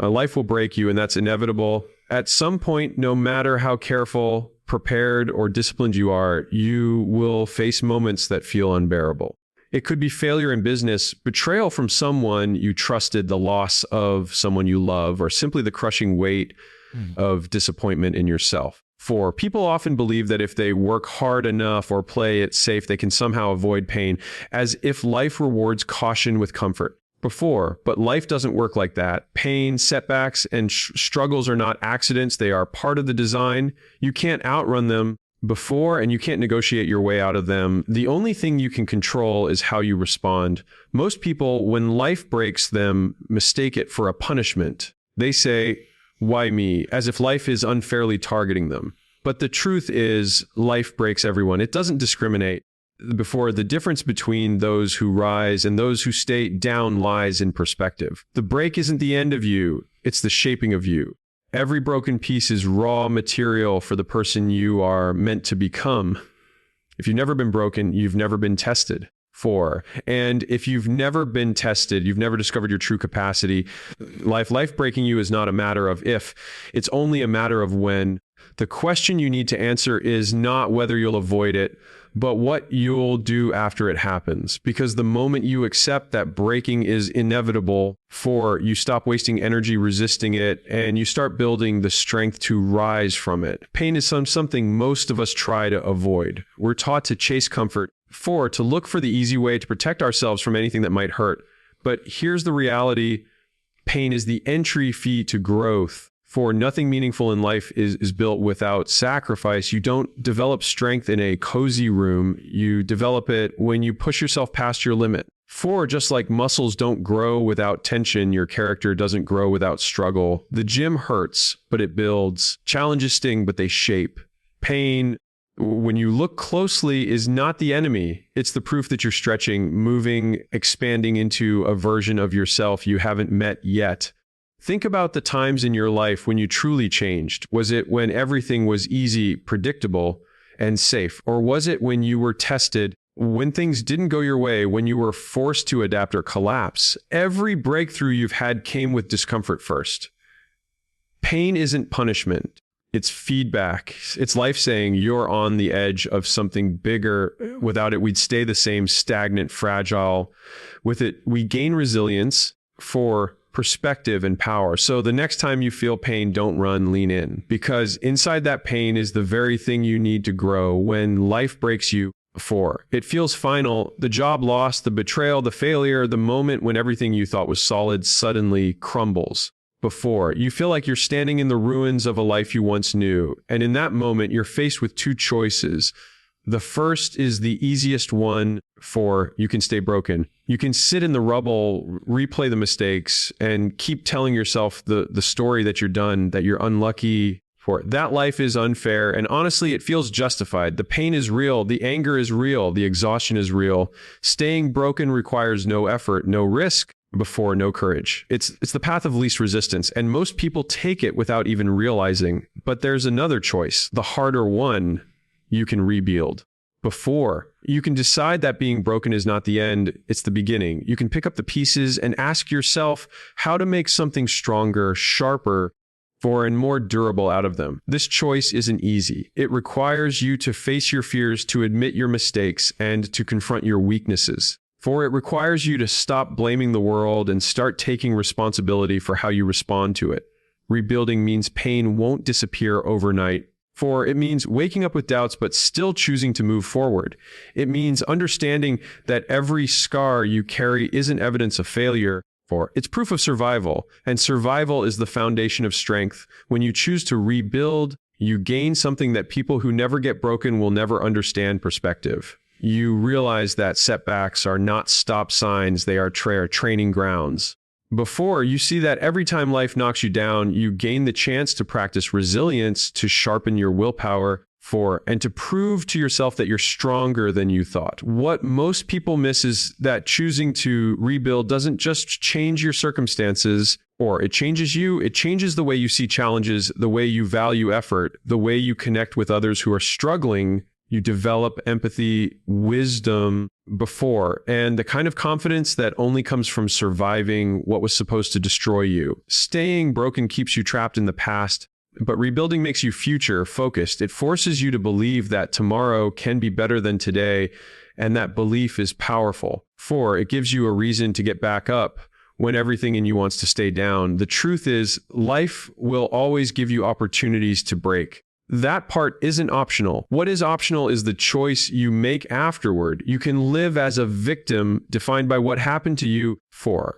Life will break you, and that's inevitable. At some point, no matter how careful, prepared, or disciplined you are, you will face moments that feel unbearable. It could be failure in business, betrayal from someone you trusted, the loss of someone you love, or simply the crushing weight of disappointment in yourself. 4, people often believe that if they work hard enough or play it safe, they can somehow avoid pain, as if life rewards caution with comfort. But life doesn't work like that. Pain, setbacks, and struggles are not accidents. They are part of the design. You can't outrun them before, and you can't negotiate your way out of them. The only thing you can control is how you respond. Most people, when life breaks them, mistake it for a punishment. They say, "Why me?" as if life is unfairly targeting them. But the truth is, life breaks everyone. It doesn't discriminate. The difference between those who rise and those who stay down lies in perspective. The break isn't the end of you, it's the shaping of you. Every broken piece is raw material for the person you are meant to become. If you've never been broken, you've never been tested. 4, and if you've never been tested, you've never discovered your true capacity. Life breaking you is not a matter of if, it's only a matter of when. The question you need to answer is not whether you'll avoid it, but what you'll do after it happens. Because the moment you accept that breaking is inevitable, 4, you stop wasting energy resisting it, and you start building the strength to rise from it. Pain is something most of us try to avoid. We're taught to chase comfort. 4, to look for the easy way to protect ourselves from anything that might hurt. But here's the reality. Pain is the entry fee to growth. 4, nothing meaningful in life is built without sacrifice. You don't develop strength in a cozy room. You develop it when you push yourself past your limit. 4, just like muscles don't grow without tension, your character doesn't grow without struggle. The gym hurts, but it builds. Challenges sting, but they shape. Pain, when you look closely, is not the enemy. It's the proof that you're stretching, moving, expanding into a version of yourself you haven't met yet. Think about the times in your life when you truly changed. Was it when everything was easy, predictable, and safe? Or was it when you were tested, when things didn't go your way, when you were forced to adapt or collapse? Every breakthrough you've had came with discomfort first. Pain isn't punishment. It's feedback. It's life saying you're on the edge of something bigger. Without it, we'd stay the same, stagnant, fragile. With it, we gain resilience for perspective and power. So the next time you feel pain, don't run, lean in. Because inside that pain is the very thing you need to grow. When life breaks you, 4, it feels final. The job lost, the betrayal, the failure, the moment when everything you thought was solid suddenly crumbles. Before, you feel like you're standing in the ruins of a life you once knew. And in that moment, you're faced with 2 choices. The first is the easiest one. 4, you can stay broken. You can sit in the rubble, replay the mistakes, and keep telling yourself the story that you're done, that you're unlucky. 4, that life is unfair, and honestly, it feels justified. The pain is real, the anger is real, the exhaustion is real. Staying broken requires no effort, no risk, before no courage. It's the path of least resistance, and most people take it without even realizing. But there's another choice, the harder one. You can rebuild. Before, you can decide that being broken is not the end, it's the beginning. You can pick up the pieces and ask yourself how to make something stronger, sharper, and more durable out of them. This choice isn't easy. It requires you to face your fears, to admit your mistakes, and to confront your weaknesses. For it requires you to stop blaming the world and start taking responsibility for how you respond to it. Rebuilding means pain won't disappear overnight. For it means waking up with doubts but still choosing to move forward. It means understanding that every scar you carry isn't evidence of failure. For it's proof of survival, and survival is the foundation of strength. When you choose to rebuild, you gain something that people who never get broken will never understand: perspective. You realize that setbacks are not stop signs, they are training grounds. Before, you see that every time life knocks you down, you gain the chance to practice resilience, to sharpen your willpower, and to prove to yourself that you're stronger than you thought. What most people miss is that choosing to rebuild doesn't just change your circumstances, or it changes you. It changes the way you see challenges, the way you value effort, the way you connect with others who are struggling. You develop empathy, wisdom before, and the kind of confidence that only comes from surviving what was supposed to destroy you. Staying broken keeps you trapped in the past, but rebuilding makes you future focused. It forces you to believe that tomorrow can be better than today, and that belief is powerful. 4, it gives you a reason to get back up when everything in you wants to stay down. The truth is, life will always give you opportunities to break. That part isn't optional. What is optional is the choice you make afterward. You can live as a victim defined by what happened to you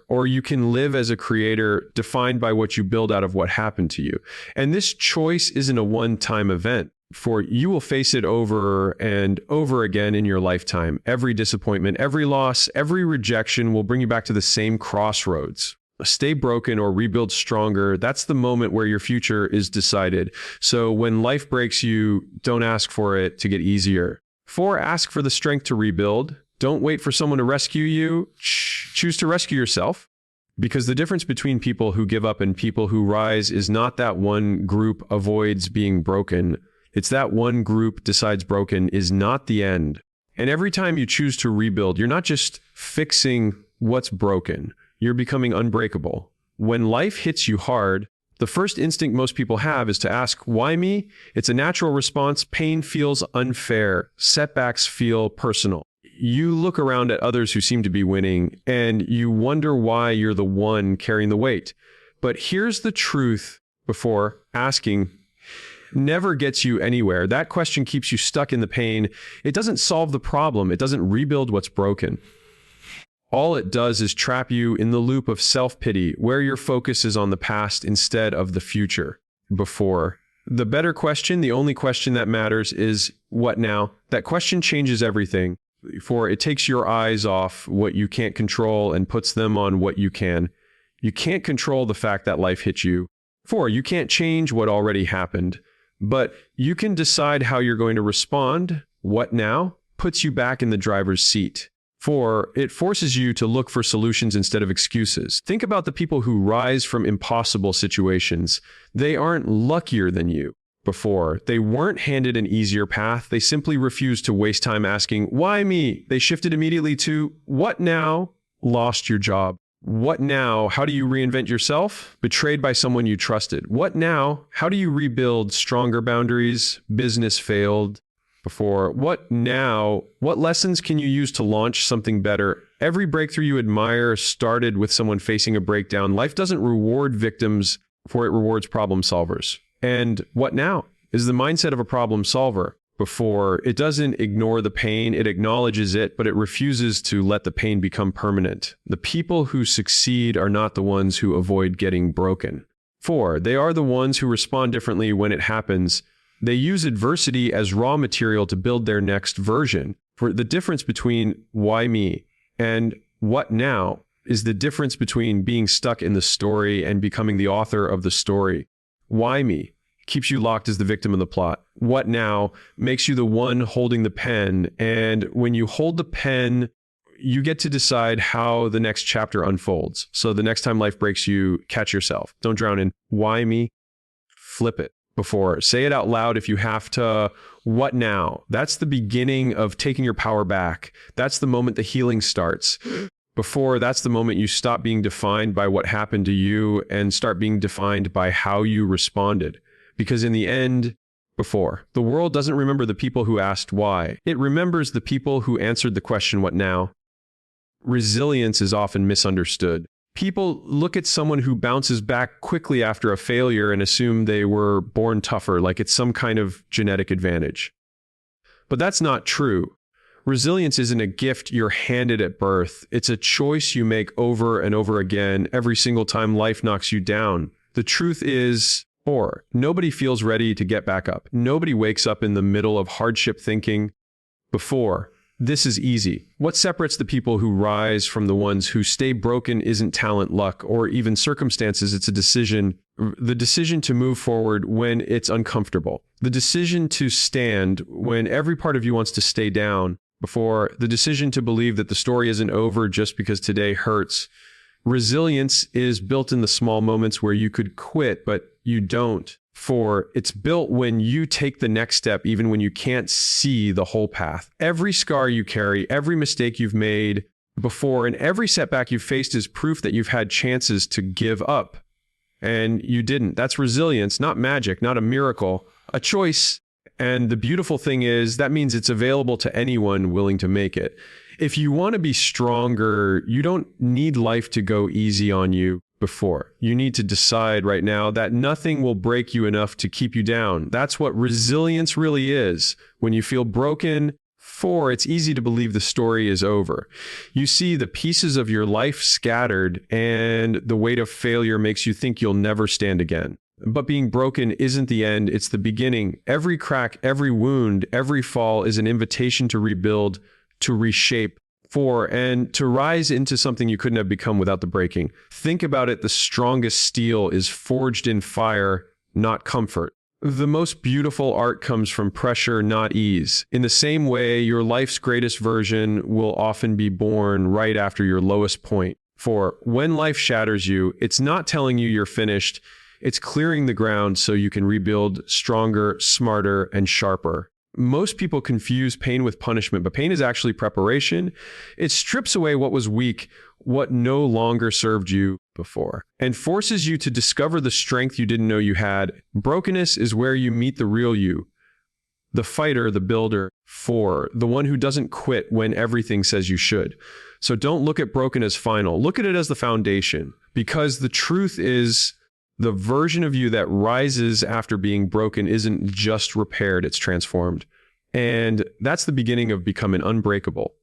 or you can live as a creator defined by what you build out of what happened to you. And this choice isn't a one-time event. For you will face it over and over again in your lifetime. Every disappointment, every loss, every rejection will bring you back to the same crossroads. Stay broken or rebuild stronger. That's the moment where your future is decided. So when life breaks you, don't ask for it to get easier. 4, ask for the strength to rebuild. Don't wait for someone to rescue you. Choose to rescue yourself. Because the difference between people who give up and people who rise is not that one group avoids being broken. It's that one group decides broken is not the end. And every time you choose to rebuild, you're not just fixing what's broken. You're becoming unbreakable. When life hits you hard, the first instinct most people have is to ask, why me? It's a natural response. Pain feels unfair. Setbacks feel personal. You look around at others who seem to be winning, and you wonder why you're the one carrying the weight. But here's the truth before asking never gets you anywhere. That question keeps you stuck in the pain. It doesn't solve the problem. It doesn't rebuild what's broken. All it does is trap you in the loop of self-pity, where your focus is on the past instead of the future. Before. The better question, the only question that matters, is what now? That question changes everything. For it takes your eyes off what you can't control and puts them on what you can. You can't control the fact that life hit you. 4, you can't change what already happened. But you can decide how you're going to respond. What now? Puts you back in the driver's seat. 4, it forces you to look for solutions instead of excuses. Think about the people who rise from impossible situations. They aren't luckier than you. Before, they weren't handed an easier path. They simply refused to waste time asking, why me? They shifted immediately to, what now? Lost your job. What now? How do you reinvent yourself? Betrayed by someone you trusted. What now? How do you rebuild stronger boundaries? Business failed. Before, what now? What lessons can you use to launch something better? Every breakthrough you admire started with someone facing a breakdown. Life doesn't reward victims, for it rewards problem solvers. And what now is the mindset of a problem solver. Before, it doesn't ignore the pain, it acknowledges it, but it refuses to let the pain become permanent. The people who succeed are not the ones who avoid getting broken. 4, they are the ones who respond differently when it happens. They use adversity as raw material to build their next version. For the difference between why me and what now is the difference between being stuck in the story and becoming the author of the story. Why me keeps you locked as the victim of the plot. What now makes you the one holding the pen. And when you hold the pen, you get to decide how the next chapter unfolds. So the next time life breaks you, catch yourself. Don't drown in why me. Flip it. Before, say it out loud if you have to. What now? That's the beginning of taking your power back. That's the moment the healing starts. Before, that's the moment you stop being defined by what happened to you and start being defined by how you responded. Because in the end, before, the world doesn't remember the people who asked why. It remembers the people who answered the question, what now? Resilience is often misunderstood. People look at someone who bounces back quickly after a failure and assume they were born tougher, like it's some kind of genetic advantage. But that's not true. Resilience isn't a gift you're handed at birth. It's a choice you make over and over again every single time life knocks you down. The truth is, nobody feels ready to get back up. Nobody wakes up in the middle of hardship thinking, before, this is easy. What separates the people who rise from the ones who stay broken isn't talent, luck, or even circumstances. It's a decision. The decision to move forward when it's uncomfortable. The decision to stand when every part of you wants to stay down. Before, the decision to believe that the story isn't over just because today hurts. Resilience is built in the small moments where you could quit, but you don't. 4, it's built when you take the next step, even when you can't see the whole path. Every scar you carry, every mistake you've made before, and every setback you've faced is proof that you've had chances to give up. And you didn't. That's resilience, not magic, not a miracle, a choice. And the beautiful thing is that means it's available to anyone willing to make it. If you want to be stronger, you don't need life to go easy on you before. You need to decide right now that nothing will break you enough to keep you down. That's what resilience really is. When you feel broken, 4, it's easy to believe the story is over. You see the pieces of your life scattered, and the weight of failure makes you think you'll never stand again. But being broken isn't the end, it's the beginning. Every crack, every wound, every fall is an invitation to rebuild, to reshape, 4, and to rise into something you couldn't have become without the breaking. Think about it, the strongest steel is forged in fire, not comfort. The most beautiful art comes from pressure, not ease. In the same way, your life's greatest version will often be born right after your lowest point. 4, when life shatters you, it's not telling you you're finished, it's clearing the ground so you can rebuild stronger, smarter, and sharper. Most people confuse pain with punishment, but pain is actually preparation. It strips away what was weak, what no longer served you before, and forces you to discover the strength you didn't know you had. Brokenness is where you meet the real you, the fighter, the builder. 4, the one who doesn't quit when everything says you should. So don't look at broken as final. Look at it as the foundation, because the truth is, the version of you that rises after being broken isn't just repaired, it's transformed. And that's the beginning of becoming unbreakable.